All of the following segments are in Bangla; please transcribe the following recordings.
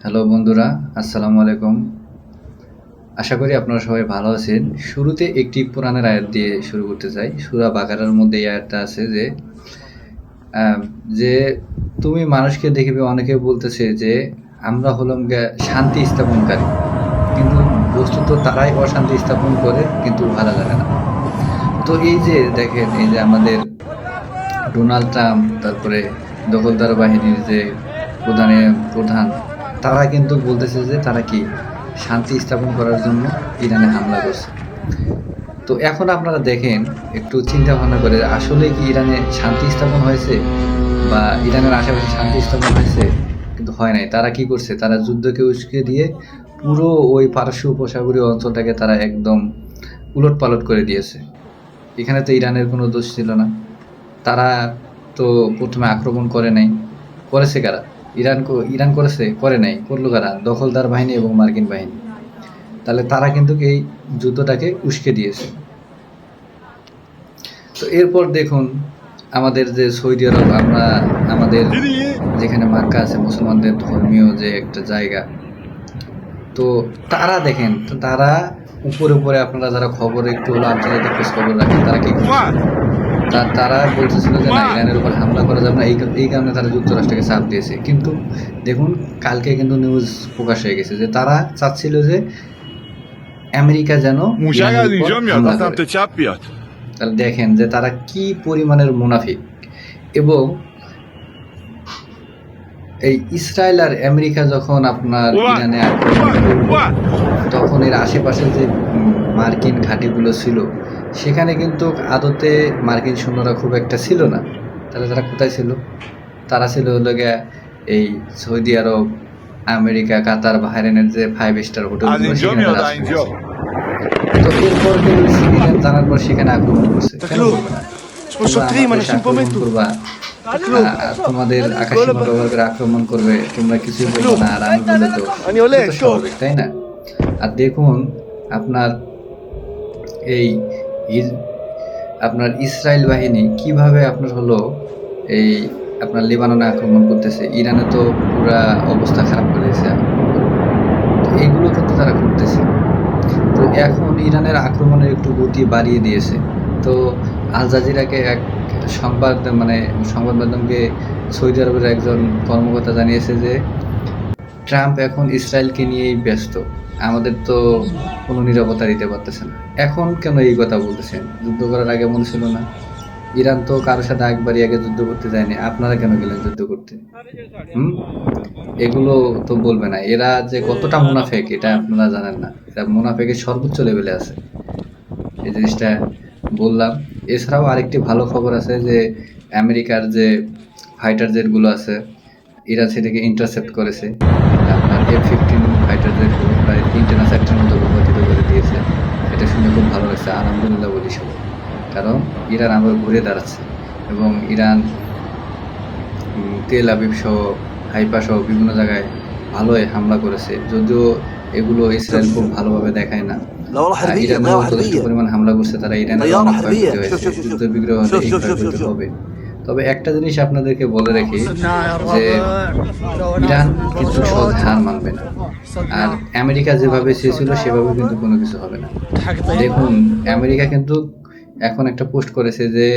হ্যালো বন্ধুরা, আসসালামু আলাইকুম। আশা করি আপনারা সবাই ভালো আছেন। শুরুতে একটি কোরআনের আয়াত দিয়ে শুরু করতে চাই। সূরা বাকারার মধ্যে এই আয়াতটা আছে আ যে তুমি মানুষকে দেখিবে অনেকে বলতেছে যে আমরা হলাম গিয়া শান্তি স্থাপনকারী। কিন্তু বস্তুত তারাই অশান্তি স্থাপন করে কিন্তু উহারা জানে না। তো এই যে দেখেন এই যে আমাদের ডোনাল্ড ট্রাম্প, তারপরে দখলদার বাহিনীর যে প্রধান, তারা কিন্তু বলতেছে যে তারা কি শান্তি স্থাপন করার জন্য ইরানে হামলা করছে। তো এখন আপনারা দেখেন, একটু চিন্তা ভাবনা করে আসলে কি ইরানে শান্তি স্থাপন হয়েছে বা ইরানের আশেপাশে শান্তি স্থাপন হয়েছে? কিন্তু হয় নাই। তারা কি করছে? তারা যুদ্ধকে উস্কে দিয়ে পুরো ওই পারস্য উপসাগরীয় অঞ্চলটাকে তারা একদম উলটপালট করে দিয়েছে। এখানে তো ইরানের কোনো দোষ ছিল না। তারা তো প্রথমে আক্রমণ করে নাই। করেছে কারা? ইরান করেছে? করে নাই। করলো কারা? দখলদার বাহিনী এবং মার্কিন বাহিনী। তাহলে তারা কিন্তু এই যুদ্ধটাকে উস্কে দিয়েছে। তো এরপর দেখুন, আমাদের যে সৌদি আরব, আমাদের যেখানে মক্কা আছে মুসলমানদের ধর্মীয় যে একটা জায়গা, তো তারা দেখেন, তো তারা উপরে আপনারা যারা খবর একটু হলো আন্তর্জাতিক খোঁজ খবর রাখেন, তারা কি করছে? তারা বলতেছিল যে না, ইরানের উপর হামলা করা যাবে না, এই কারণে তারা যুক্তরাষ্ট্রকে চাপ দিয়েছে। কিন্তু দেখুন, কালকে কিন্তু নিউজ প্রকাশ হয়ে গেছে যে তারা চাচ্ছিল যে আমেরিকা যেন ইরানের উপর হামলা করে। তাহলে দেখেন যে তারা কি পরিমাণের মুনাফিক। এবং এই ইসরায়েল আর আমেরিকা যখন আপনার ইরানে আক্রমণ করলো, তখন এর আশেপাশে যে মার্কিন ঘাঁটিগুলো ছিল, সেখানে কিন্তু আদতে মার্কিন সৈন্যরা খুব একটা ছিল না। তাহলে তারা কোথায় ছিল? তারা ছিল হলো গিয়া এই সৌদি আরব, আমেরিকা, কাতার, বাহরাইনের যে 5 স্টার হোটেলগুলো, সেখানে তারা আশ্রয় নিয়েছে। তো এরপর কিন্তু ইরান জানার পর সেখানে আক্রমণ করছে। কেন করবে না? তোমরা আমার দেশে আক্রমণ করবা, তোমাদের আকাশসীমা ব্যবহার করে আক্রমণ করবে, তোমরা কিছুই বলবে না, আর আমি বললে তো স্বাভাবিক, তাই না? আর দেখুন, আপনার এই আপনার ইসরায়েল বাহিনী কিভাবে আপনার হলো এই আপনার লেবাননে আক্রমণ করতেছে। ইরানে তো পুরা অবস্থা খারাপ করে দিয়েছে আক্রমণ করে। তো এগুলো কিন্তু তারা করতেছে। তো এখন ইরানের আক্রমণের একটু গতি বাড়িয়ে দিয়েছে। তো আল জাজিরাকে এক সংবাদ মাধ্যমকে সৌদি আরবের একজন কর্মকর্তা জানিয়েছে যে ট্রাম্প এখন ইসরায়েলকে নিয়েই ব্যস্ত, আমাদের তো কোনো নিরাপত্তা দিতে পারতেছে না। এখন কেন এই কথা বলতেছেন? যুদ্ধ করার আগে মনে ছিল না? ইরান তো কারোর সাথে একবারই আগে যুদ্ধ করতে যায়নি, আপনারা কেন গেলেন যুদ্ধ করতে? হুম এগুলো তো বলবে না। এরা যে কতটা মুনাফেক এটা আপনারা জানেন না। এরা মুনাফেকের সর্বোচ্চ লেভেলে আছে, এই জিনিসটা বললাম। এছাড়াও আরেকটি ভালো খবর আছে যে আমেরিকার যে ফাইটার জেটগুলো আছে, ইরান সেটাকে ইন্টারসেপ্ট করেছে। আপনার F-15 ফাইটার জেটগুলো প্রায় 3টে না 4টের মতো ভূপাতিত করে দিয়েছে। এটা শুনে খুব ভালো লাগছে, আলহামদুলিল্লাহ বলি সবাই। কারণ ইরান আবার ঘুরে দাঁড়াচ্ছে এবং ইরান তেল আবিব সহ, হাইফা সহ বিভিন্ন জায়গায় ভালোই হামলা করেছে। যদিও এগুলো ইসরায়েল খুব ভালোভাবে দেখায় না। ইরানেও যথেষ্ট পরিমাণ হামলা করছে, তারা ইরানের অনেক ক্ষয়ক্ষতি হয়েছে। যুদ্ধ বিগ্রহ হলে এই ক্ষয়ক্ষতি হবে। তবে একটা জিনিস আপনাদেরকে বলে রাখি যে ইরান কিন্তু সহজে হার মানবে না। আর আমেরিকা যেভাবে চেয়েছিল সেভাবে কিন্তু কোনো কিছু হবে না। দেখুন, আমেরিকা কিন্তু এখন একটা পোস্ট করেছে যে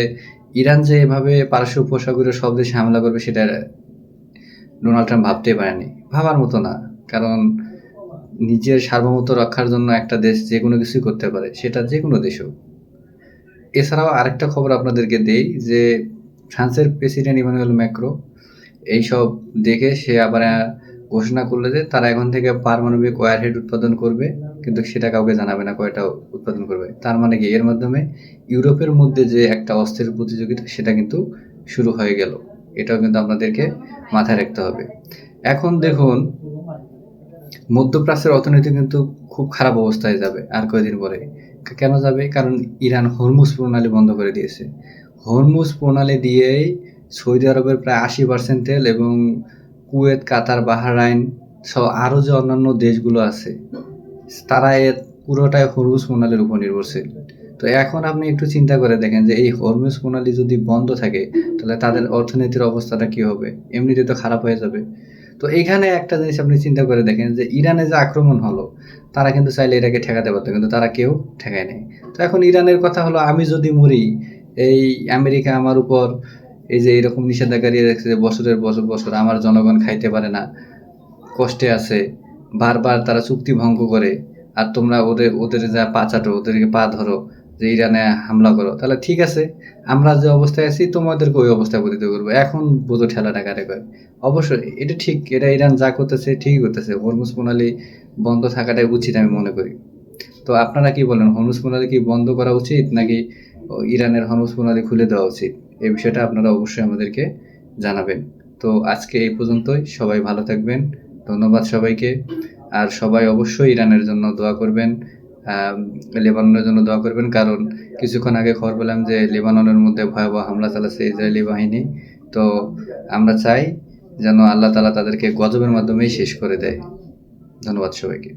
ইরান যে এভাবে পারস্য উপসাগরীয় সব দেশে হামলা করবে, সেটা ডোনাল্ড ট্রাম্প ভাবতেই পারেনি। ভাবার মতো না। কারণ নিজের সার্বভৌমত্ব রক্ষার জন্য একটা দেশ যে কোনো কিছুই করতে পারে, সেটা যে কোনো দেশ হোক। এছাড়াও আরেকটা খবর আপনাদেরকে দেই যে ফ্রান্সের প্রেসিডেন্ট ইমানুয়েল ম্যাক্রো এইসব দেখে সে আবার ঘোষণা করলো যে তারা এখন থেকে পারমাণবিক ওয়ারহেড উৎপাদন করবে, কিন্তু সেটা কাউকে জানাবে না কয়টা উৎপাদন করবে। তার মানে কি, এর মাধ্যমে ইউরোপের মধ্যে যে একটা অস্ত্রের প্রতিযোগিতা, সেটা কিন্তু শুরু হয়ে গেল। এটাও কিন্তু আপনাদেরকে মাথায় রাখতে হবে। এখন দেখুন, মধ্যপ্রাচ্যের অর্থনীতি কিন্তু খুব খারাপ অবস্থায় যাবে আর কয়েকদিন পরে। কেন যাবে? কারণ ইরান হরমুজ প্রণালী বন্ধ করে দিয়েছে। হরমুজ প্রণালী দিয়েই সৌদি আরবের প্রায় 80% তেল এবং কুয়েত, কাতার, বাহরাইন সহ আরও যে অন্যান্য দেশগুলো আছে, তারা এর পুরোটাই হরমুজ প্রণালীর উপর নির্ভরশীল। তো এখন আপনি একটু চিন্তা করে দেখেন যে এই হরমুজ প্রণালী যদি বন্ধ থাকে, তাহলে তাদের অর্থনীতির অবস্থাটা কি হবে? এমনিতে তো খারাপ হয়ে যাবে। তো এইখানে একটা জিনিস আপনি চিন্তা করে দেখেন যে ইরানে যে আক্রমণ হলো, তারা কিন্তু চাইলে এটাকে ঠেকাতে পারতো, কিন্তু তারা কেউ ঠেকায় নাই। তো এখন ইরানের কথা হলো, আমি যদি মরি, এই আমেরিকা আমার উপর এই যে এরকম নিষেধাজ্ঞা দিয়ে রাখছে যে বছরের বছর বছর আমার জনগণ খাইতে পারে না, কষ্টে আছে, বারবার তারা চুক্তি ভঙ্গ করে, আর তোমরা ওদের ওদের যা পা চাটো, ওদেরকে পা ধরো, যে ইরানে হামলা করো, তাহলে ঠিক আছে, আমরা যে অবস্থায় আছি তোমাদেরকে ওই অবস্থায় পতিত করবো, এখন বোঝো ঠেলাটা কারে কয়। অবশ্যই এটা ঠিক, এটা ইরান যা করতেছে ঠিকই করতেছে, হরমুজ প্রণালী বন্ধ থাকাটাই উচিত আমি মনে করি। তো আপনারা কি বলেন, হরমুজ প্রণালী কি বন্ধ করা উচিত, নাকি ইরানের হরমুজ প্রণালী খুলে দেওয়া উচিত? এই বিষয়টা আপনারা অবশ্যই আমাদেরকে জানাবেন। তো আজকে এই পর্যন্তই, সবাই ভালো থাকবেন, ধন্যবাদ সবাইকে। আর সবাই অবশ্যই ইরানের জন্য দোয়া করবেন, লেবাননের জন্য দোয়া করবেন, কারণ কিছুক্ষণ আগে খবর পেলাম যে লেবাননের মধ্যে ভয়াবহ হামলা চালাচ্ছে ইসরায়েলি বাহিনী। তো আমরা চাই যেন আল্লাহ তাআলা তাদেরকে গজবের মাধ্যমেই শেষ করে দেয়। ধন্যবাদ সবাইকে।